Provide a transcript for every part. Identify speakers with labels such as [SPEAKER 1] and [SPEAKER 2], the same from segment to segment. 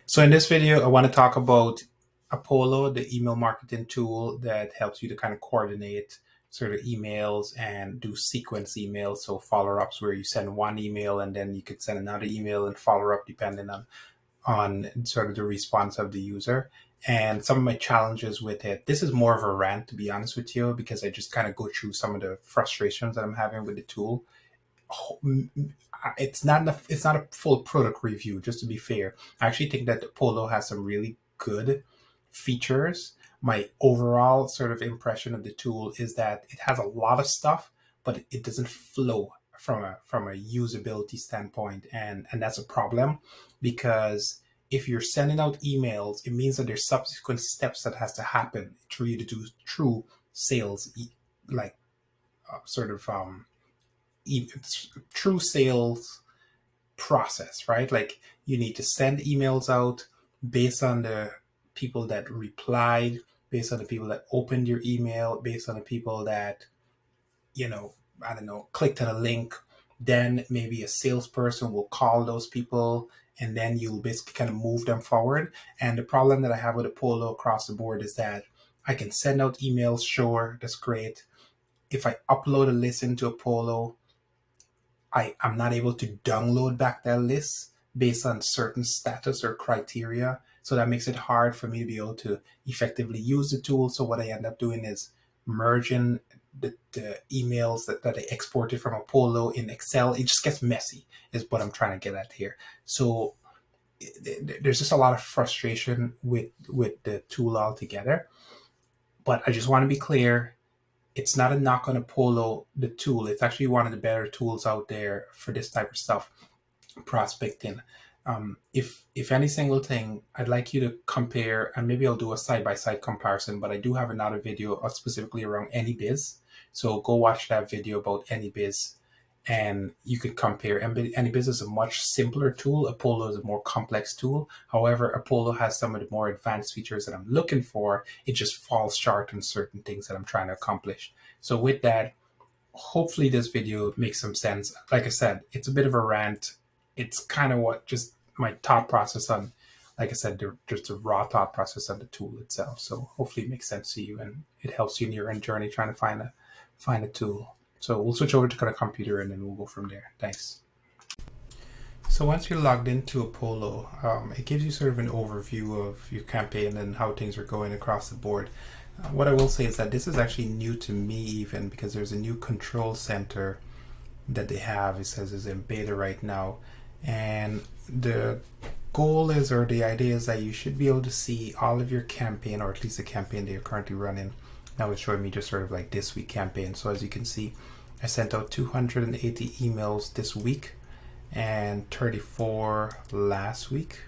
[SPEAKER 1] So in this video, I want to talk about Apollo, the email marketing tool that helps you to kind of coordinate sort of emails and do sequence emails. So follow-ups where you send one email and then you could send another email and follow up depending on sort of the response of the user. And some of my challenges with it. This is more of a rant, to be honest with you, because I just kind of go through some of the frustrations that I'm having with the tool. It's not a full product review, just to be fair. I actually think that Polo has some really good features. My overall sort of impression of the tool is that it has a lot of stuff, but it doesn't flow from a usability standpoint, and that's a problem because if you're sending out emails, it means that there's subsequent steps that has to happen for you to do true sales, like sort of true sales process, right? Like you need to send emails out based on the people that replied, based on the people that opened your email, based on the people that, I don't know, clicked on a link. Then maybe a salesperson will call those people and then you'll basically kind of move them forward. And the problem that I have with Apollo across the board is that I can send out emails, sure, that's great. If I upload a list into Apollo, I'm not able to download back that list based on certain status or criteria. So that makes it hard for me to be able to effectively use the tool. So what I end up doing is merging the emails that I exported from Apollo in Excel. It just gets messy, is what I'm trying to get at here. So there's just a lot of frustration with the tool altogether. But I just want to be clear, it's not a knock on Apollo, the tool. It's actually one of the better tools out there for this type of stuff, prospecting. If any single thing, I'd like you to compare, and maybe I'll do a side by side comparison. But I do have another video specifically around AnyBiz, so go watch that video about AnyBiz, and you could compare. AnyBiz is a much simpler tool. Apollo is a more complex tool. However, Apollo has some of the more advanced features that I'm looking for. It just falls short on certain things that I'm trying to accomplish. So with that, hopefully this video makes some sense. Like I said, it's a bit of a rant. It's kind of what just my thought process on, like I said, just the raw thought process on the tool itself. So hopefully it makes sense to you and it helps you in your own journey trying to find a tool. So we'll switch over to the computer and then we'll go from there. Thanks. So once you're logged into Apollo, it gives you sort of an overview of your campaign and how things are going across the board. What I will say is that this is actually new to me even because there's a new control center that they have. It says it's in beta right now. And the goal is, or the idea is that you should be able to see all of your campaign, or at least the campaign that you're currently running. Now it's showing me just sort of like this week campaign. So as you can see, I sent out 280 emails this week and 34 last week.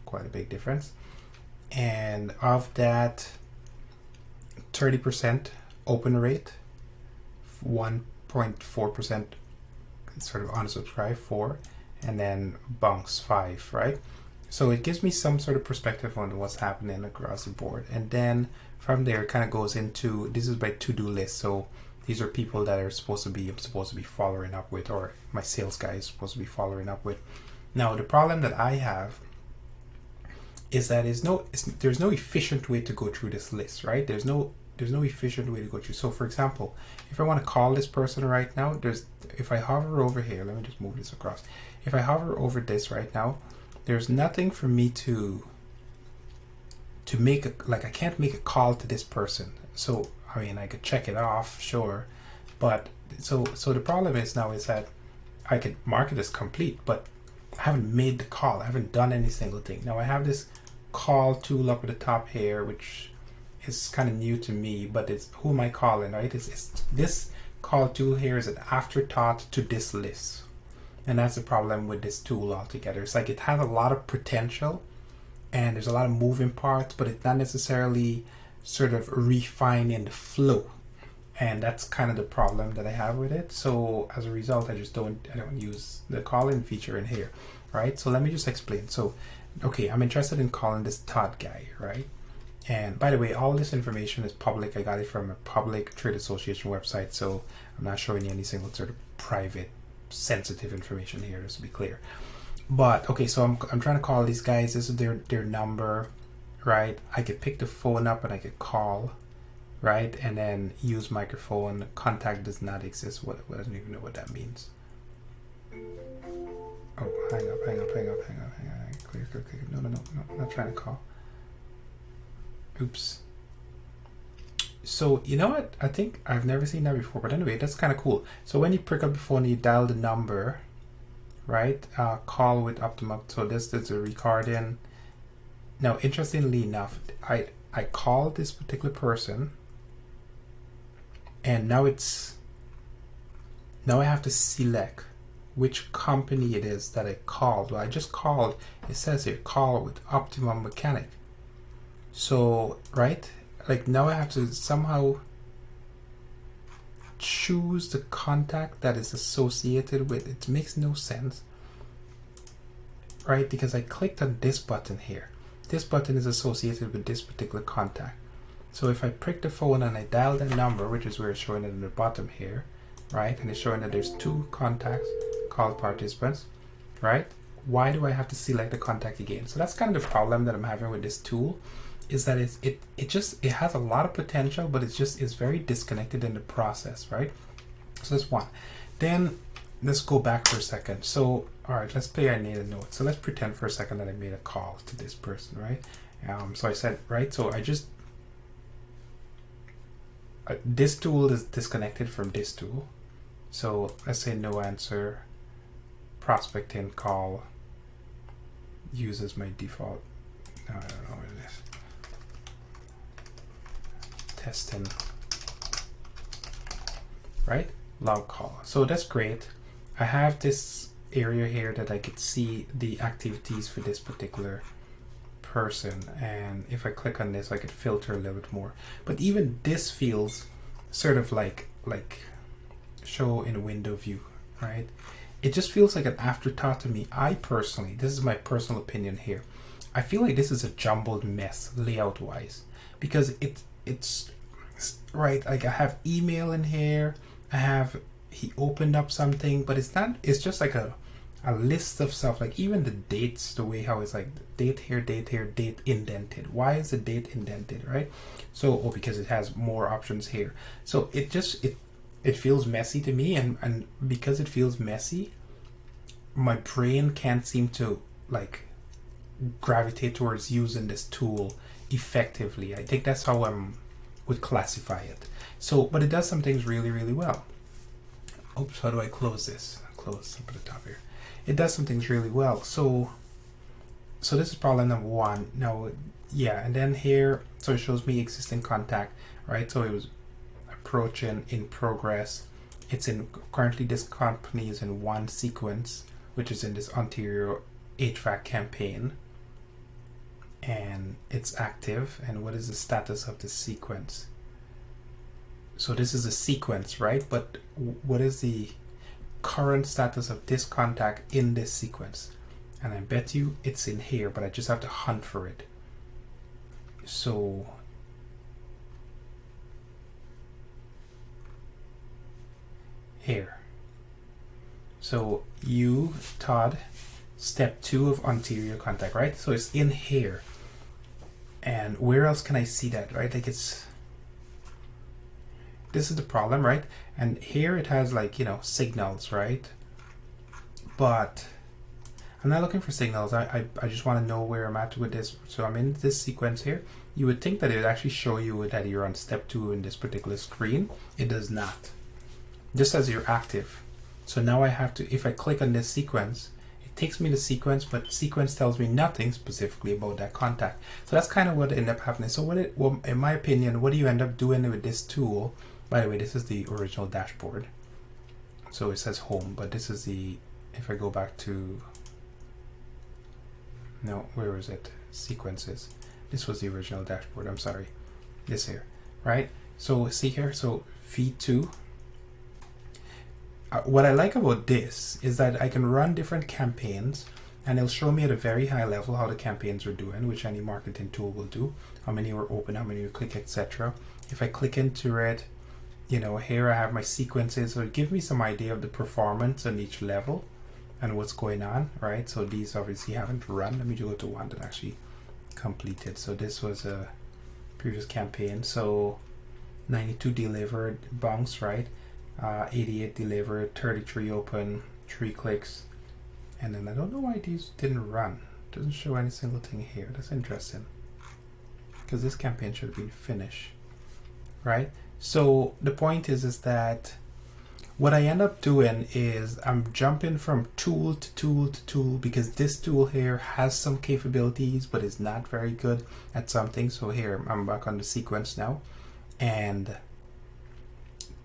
[SPEAKER 1] Quite a big difference. And of that, 30% open rate, 1.4% sort of unsubscribe 4, and then bounce 5, right? So it gives me some sort of perspective on what's happening across the board. And then from there, it kind of goes into, this is by to-do list. So these are people that I'm supposed to be following up with, or my sales guy is supposed to be following up with. Now, the problem that I have is that there's no efficient way to go through this list, right? There's no efficient way to go through. So for example, if I want to call this person right now, if I hover over here, let me just move this across. If I hover over this right now, there's nothing for me to make I can't make a call to this person. So I mean, I could check it off, sure, but so the problem is that I could mark it as complete, but I haven't made the call. I haven't done any single thing. Now I have this call tool up at the top here, which is kind of new to me, but it's who am I calling, right? It's this call tool here is an afterthought to this list. And that's the problem with this tool altogether. It's like it has a lot of potential and there's a lot of moving parts, but it's not necessarily sort of refining the flow. And that's kind of the problem that I have with it. So as a result, I don't use the call-in feature in here, right? So let me just explain. So, okay, I'm interested in calling this Todd guy, right? And by the way, all this information is public. I got it from a public trade association website, so I'm not showing you any single sort of private, sensitive information here, just to be clear. But okay, so I'm trying to call these guys. This is their number, right? I could pick the phone up and I could call, right? And then use microphone. Contact does not exist. What I don't even know what that means. Oh, hang up. Clear. No, I'm not trying to call. Oops. So you know what? I think I've never seen that before, but anyway, that's kind of cool. So when you pick up the phone, you dial the number, right? Call with Optimum. So this is a recording. Now, interestingly enough, I called this particular person, and now I have to select which company it is that I called. Well, I just called. It says here, call with Optimum Mechanic. So, right? Like now I have to somehow choose the contact that is associated with it. Makes no sense, right? Because I clicked on this button here. This button is associated with this particular contact. So if I prick the phone and I dial the number, which is where it's showing it in the bottom here, right? And it's showing that there's 2 contacts called participants, right? Why do I have to select the contact again? So that's kind of the problem that I'm having with this tool, is that it has a lot of potential, but it's very disconnected in the process, right? So that's one. Then let's go back for a second. So all right, let's play our native note. So let's pretend for a second that I made a call to this person, right? So I said, right, so I just this tool is disconnected from this tool. So let's say no answer, prospecting call, uses my default, no, I don't know what it is, testing, right? Log call. So that's great. I have this area here that I could see the activities for this particular person, and if I click on this I could filter a little bit more, but even this feels sort of like show in window view, right? It just feels like an afterthought to me. I personally, this is my personal opinion here, I feel like this is a jumbled mess layout wise, because it's right, like I have email in here, I have he opened up something, but it's just like a list of stuff, like even the dates, the way how it's like date here, date indented. Why is the date indented, right? So because it has more options here. So it feels messy to me, and because it feels messy, my brain can't seem to like gravitate towards using this tool effectively. I think that's how I would classify it. So, but it does some things really, really well. Oops, how do I close this? Close up at the top here. It does some things really well. So this is problem number 1. Now, yeah, and then here, so it shows me existing contact, right? So it was approaching, in progress. It's in, currently this company is in 1 sequence, which is in this Ontario HVAC campaign, and it's active. And what is the status of the sequence? So this is a sequence, right? But what is the current status of this contact in this sequence? And I bet you it's in here, but I just have to hunt for it. So here. So you, Todd, step 2 of Ontario contact, right? So it's in here. And where else can I see that, right? Like this is the problem, right? And here it has like, you know, signals, right? But I'm not looking for signals. I just want to know where I'm at with this. So I'm in this sequence here. You would think that it would actually show you that you're on step 2 in this particular screen. It does not. Just as you're active. So now I have to, if I click on this sequence, it takes me to sequence, but sequence tells me nothing specifically about that contact. So that's kind of what ended up happening. So well, in my opinion, what do you end up doing with this tool? By the way, this is the original dashboard. So it says home, but this is the, if I go back to, no, where is it? Sequences. This was the original dashboard. I'm sorry. This here, right? So see here, so V2. What I like about this is that I can run different campaigns, and it'll show me at a very high level how the campaigns are doing, which any marketing tool will do. How many were open, how many were click, etc. If I click into it, you know, here I have my sequences, so it gives me some idea of the performance on each level, and what's going on, right? So these obviously haven't run. Let me go to one that actually completed. So this was a previous campaign. So 92 delivered, bounce, right? 88 delivered, 33 open, 3 clicks. And then I don't know why these didn't run. Doesn't show any single thing here. That's interesting, because this campaign should have been finished, right? So the point is that what I end up doing is I'm jumping from tool to tool to tool, because this tool here has some capabilities but is not very good at something. So here I'm back on the sequence now, and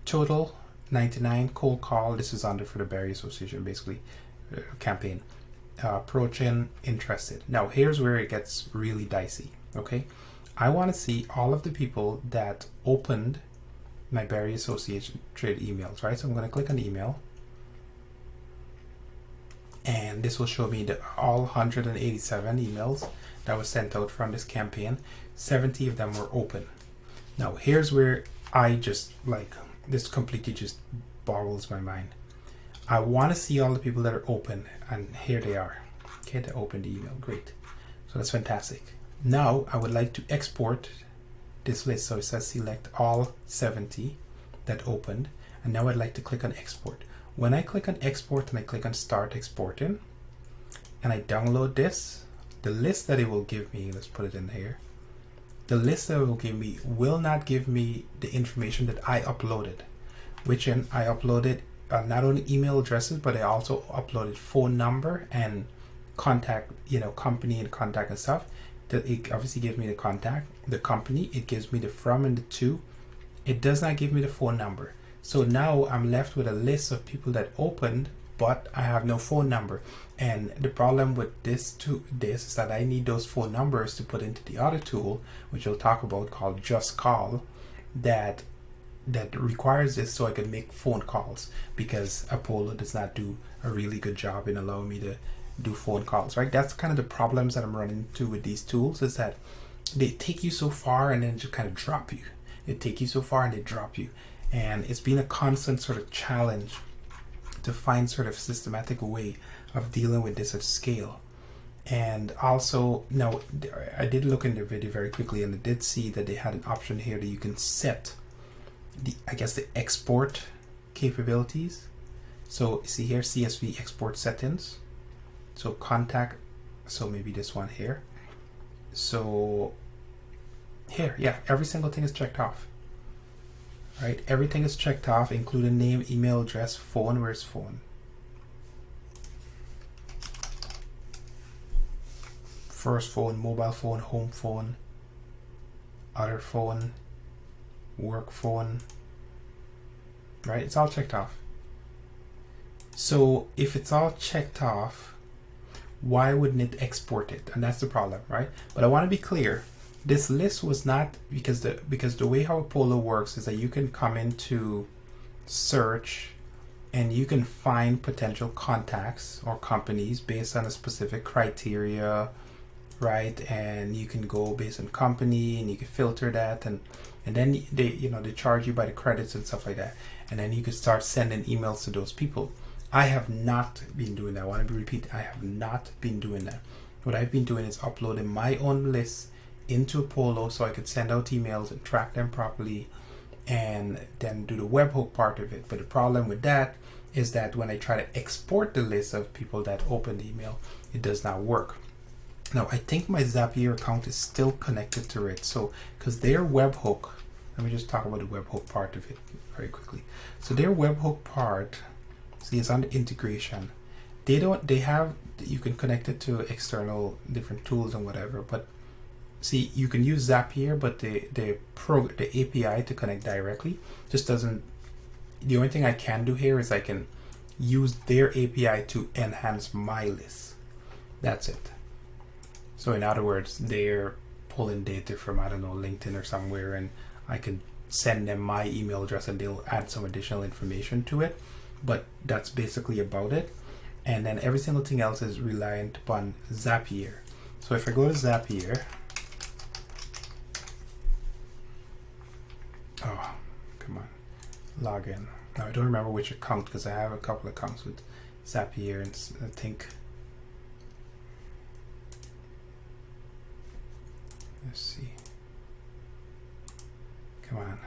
[SPEAKER 1] total 99, cold call. This is under for the Berry Association, basically campaign. Approaching, interested. Now here's where it gets really dicey. Okay, I want to see all of the people that opened my Berry Association trade emails, right? So I'm going to click on email, and this will show me all 187 emails that was sent out from this campaign. 70 of them were open. Now here's where I just this completely just boggles my mind. I want to see all the people that are open, and here they are. Okay, they opened the email. Great. So that's fantastic. Now I would like to export this list. So it says select all 70 that opened, and now I'd like to click on export. When I click on export and I click on start exporting and I download this, the list that it will give me, let's put it in here, the list that it will give me will not give me the information that I uploaded, which I uploaded not only email addresses, but I also uploaded phone number and contact, company and contact and stuff. That it obviously gives me the contact, the company, it gives me the from and the to. It does not give me the phone number. So now I'm left with a list of people that opened, but I have no phone number. And the problem with this is that I need those phone numbers to put into the other tool, which we'll talk about, called Just Call, that requires this so I can make phone calls, because Apollo does not do a really good job in allowing me to do phone calls, right? That's kind of the problems that I'm running into with these tools, is that they take you so far and then just kind of drop you. They take you so far and they drop you. And it's been a constant sort of challenge to find sort of systematic way of dealing with this at scale. And also, now I did look in the video very quickly, and I did see that they had an option here that you can set the export capabilities. So see here, CSV export settings. So contact, so maybe this one here. So here, yeah, every single thing is checked off, right? Everything is checked off, including name, email address, phone. Where's phone? First phone, mobile phone, home phone, other phone, work phone, right? It's all checked off. So if it's all checked off, why wouldn't it export it? And that's the problem, right? But I want to be clear. This list was not, because the way how Apollo works is that you can come into search and you can find potential contacts or companies based on a specific criteria, right? And you can go based on company, and you can filter that, and then they charge you by the credits and stuff like that, and then you can start sending emails to those people. I have not been doing that. I want to repeat, I have not been doing that. What I've been doing is uploading my own list into Apollo so I could send out emails and track them properly, and then do the webhook part of it. But the problem with that is that when I try to export the list of people that opened the email, it does not work. Now I think my Zapier account is still connected to it, so because their webhook, let me just talk about the webhook part of it very quickly. So their webhook part, see, it's on the integration. They have, you can connect it to external different tools and whatever, but see, you can use Zapier, but the API to connect directly just doesn't. The only thing I can do here is I can use their API to enhance my list. That's it. So in other words, they're pulling data from, I don't know, LinkedIn or somewhere, and I can send them my email address and they'll add some additional information to it. But that's basically about it. And then every single thing else is reliant upon Zapier. So if I go to Zapier, oh, come on, log in. Now I don't remember which account, because I have a couple accounts with Zapier, and I think, let's see, come on.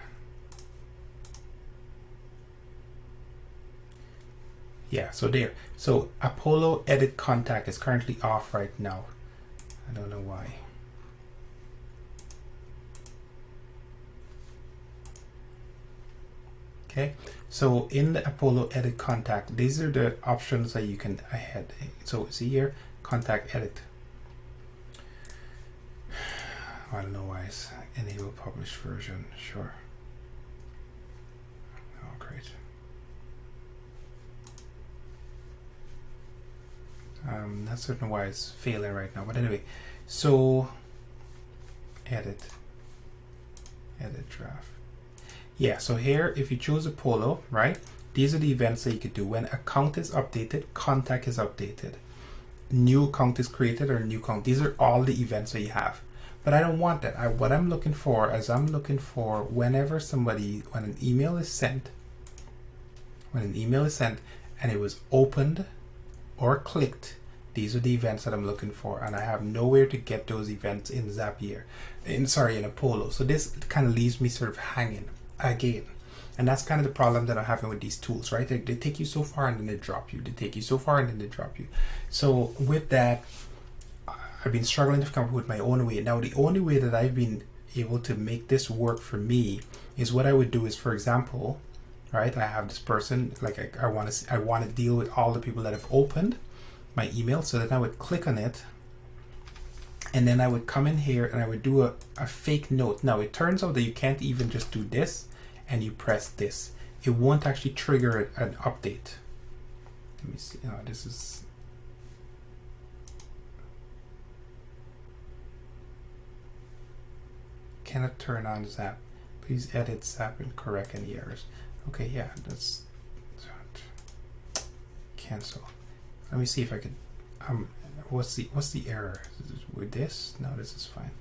[SPEAKER 1] Yeah, so there. So Apollo edit contact is currently off right now. I don't know why. Okay, so in the Apollo edit contact, these are the options that you can ahead. So see here, contact edit. I don't know why it's enable publish version. Sure. Oh, great. Not certain why it's failing right now, but anyway, so edit draft. Yeah, so here, if you choose Apollo, right, these are the events that you could do. When account is updated, contact is updated, new account is created, or new account. These are all the events that you have. But I don't want that. What I'm looking for is whenever when an email is sent, and it was opened or clicked, these are the events that I'm looking for, and I have nowhere to get those events in Zapier, in Apollo. So this kind of leaves me sort of hanging again, and that's kind of the problem that I'm having with these tools, right? They take you so far and then they drop you. They take you so far and then they drop you. So with that, I've been struggling to come up with my own way. Now, the only way that I've been able to make this work for me is what I would do is, for example, right, I have this person, like I want to deal with all the people that have opened my email, so that I would click on it, and then I would come in here and I would do a fake note. Now, it turns out that you can't even just do this and you press this. It won't actually trigger an update. Let me see. Oh, this is... Cannot turn on Zap. Please edit Zap and correct any errors. Okay, yeah, that's... Cancel. Let me see if I could... what's the error with this? No, this is fine.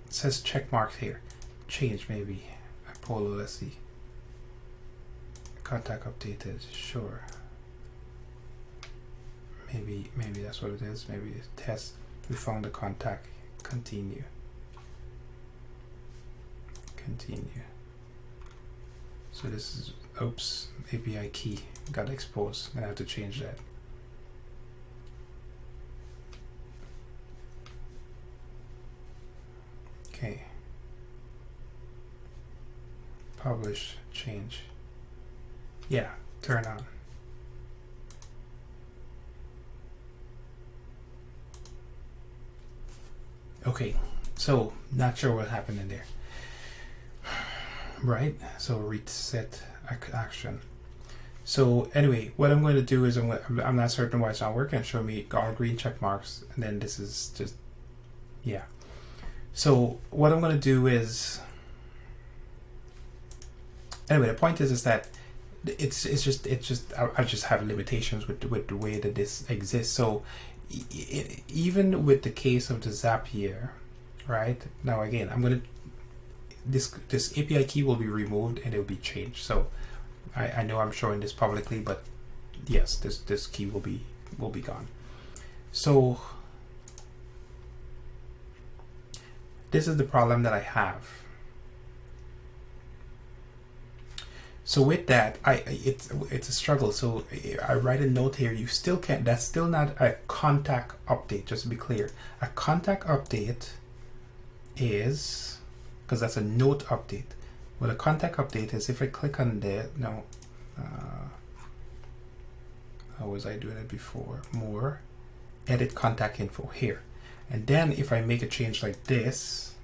[SPEAKER 1] It says check marks here. Change maybe. Apollo, let's see. Contact updated. Sure. Maybe that's what it is. Maybe test. We found the contact. Continue. So this is, oops, API key got exposed. I'm gonna have to change that. Okay. Publish, change. Yeah, turn on. Okay, so not sure what happened in there. Right, so reset action. So anyway, what I'm going to do is I'm not certain why it's not working. Show me all green check marks, and then this is just, yeah. So what I'm going to do is, anyway, the point is that it's just I just have limitations with the way that this exists. So even with the case of the Zapier, right? Now again, I'm going to, this API key will be removed and it will be changed. So I know I'm showing this publicly, but yes, this key will be gone. So this is the problem that I have. So with that, it's a struggle. So I write a note here. You still can't. That's still not a contact update. Just to be clear, a contact update is, because that's a note update. Well, a contact update is if I click on there. No, how was I doing it before? More, edit contact info here, and then if I make a change like this,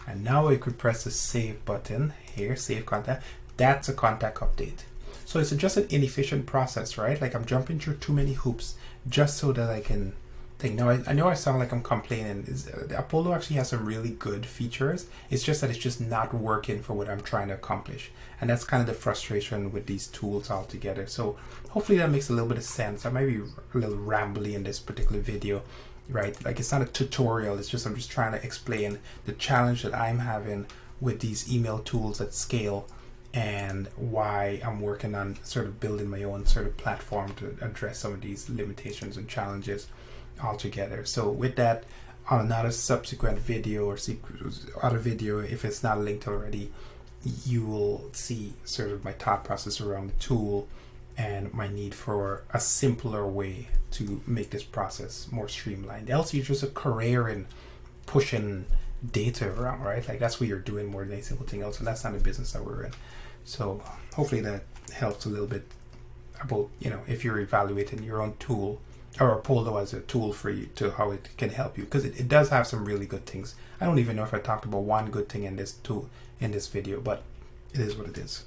[SPEAKER 1] and now I could press the save button here, save contact. That's a contact update. So it's just an inefficient process, right? Like I'm jumping through too many hoops just so that I can think. Now I know I sound like I'm complaining. The Apollo actually has some really good features. It's just that it's just not working for what I'm trying to accomplish, and that's kind of the frustration with these tools altogether. So hopefully that makes a little bit of sense. I might be a little rambly in this particular video, right? Like it's not a tutorial. It's just I'm just trying to explain the challenge that I'm having with these email tools at scale and why I'm working on sort of building my own sort of platform to address some of these limitations and challenges altogether. So with that, on another subsequent video or other video, if it's not linked already, you will see sort of my thought process around the tool and my need for a simpler way to make this process more streamlined. Else you're just a career in pushing data around, right? Like that's what you're doing more than any single thing else, and that's not the business that we're in. So hopefully that helps a little bit about, if you're evaluating your own tool or Poldo as a tool for you, to how it can help you, because it does have some really good things. I don't even know if I talked about one good thing in this tool in this video, but it is what it is.